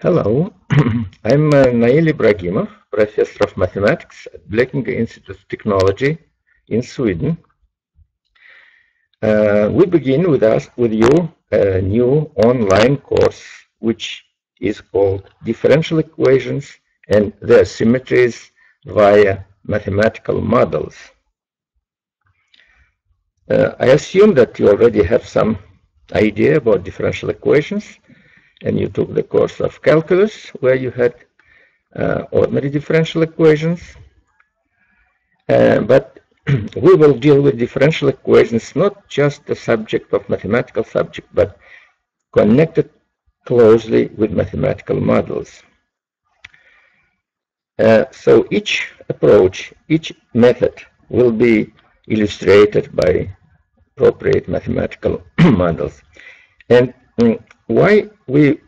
Hello, I'm Nail Ibragimov, Professor of Mathematics at Blekinge Institute of Technology in Sweden. We begin with you a new online course which is called Differential Equations and Their Symmetries via Mathematical Models. I assume that you already have some idea about differential equations, and you took the course of calculus where you had ordinary differential equations. But we will deal with differential equations not just the subject of mathematical subject, but connected closely with mathematical models. So each approach, each method will be illustrated by appropriate mathematical models. And why we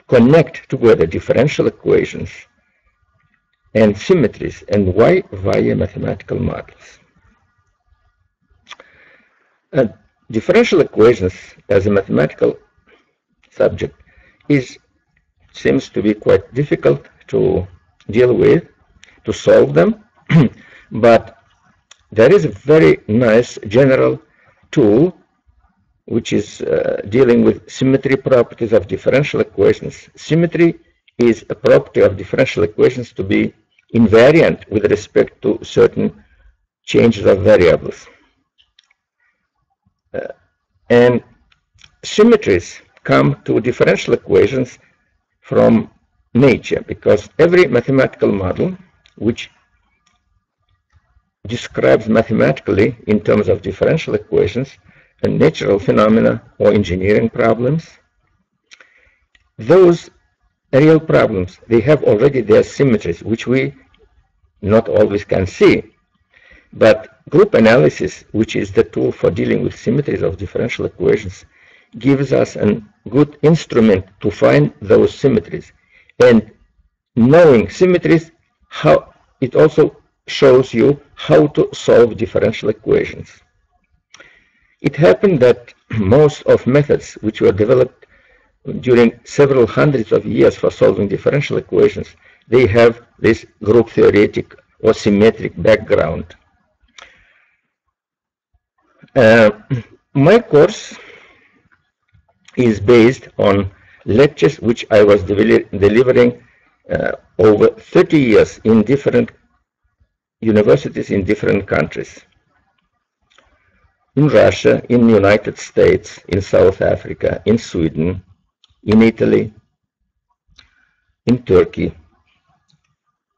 connect together differential equations and symmetries, and why via mathematical models. Differential equations as a mathematical subject seems to be quite difficult to deal with, to solve them, but there is a very nice general tool which is dealing with symmetry properties of differential equations. Symmetry is a property of differential equations to be invariant with respect to certain changes of variables. And symmetries come to differential equations from nature, because every mathematical model which describes mathematically in terms of differential equations and natural phenomena or engineering problems, those real problems, they have already their symmetries, which we not always can see. But group analysis, which is the tool for dealing with symmetries of differential equations, gives us a good instrument to find those symmetries. And knowing symmetries, how it also shows you how to solve differential equations. It happened that most of methods which were developed during several hundreds of years for solving differential equations, they have this group theoretic or symmetric background. My course is based on lectures which I was delivering over 30 years in different universities in different countries. In Russia, in the United States, in South Africa, in Sweden, in Italy, in Turkey.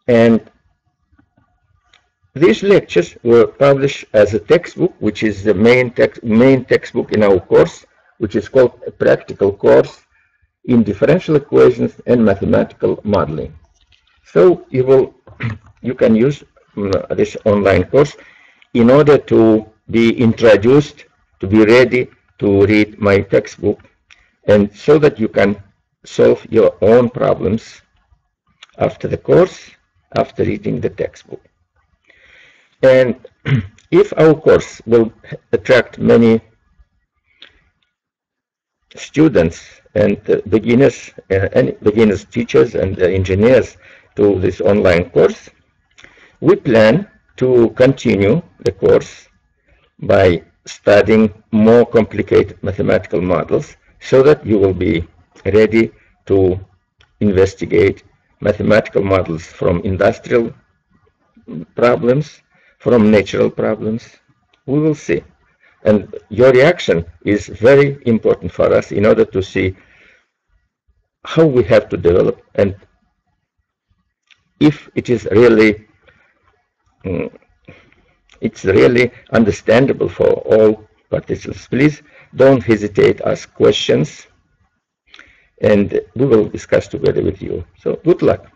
And these lectures were published as a textbook, which is the main textbook in our course, which is called a practical course in differential equations and mathematical modeling. So you can use this online course in order to be introduced, to be ready to read my textbook, and so that you can solve your own problems after the course, after reading the textbook. And if our course will attract many students and beginners teachers and engineers to this online course, we plan to continue the course by studying more complicated mathematical models, so that you will be ready to investigate mathematical models from industrial problems, from natural problems. We will see. And your reaction is very important for us in order to see how we have to develop, and if it is really understandable for all participants. Please don't hesitate, ask questions, and we will discuss together with you. So good luck.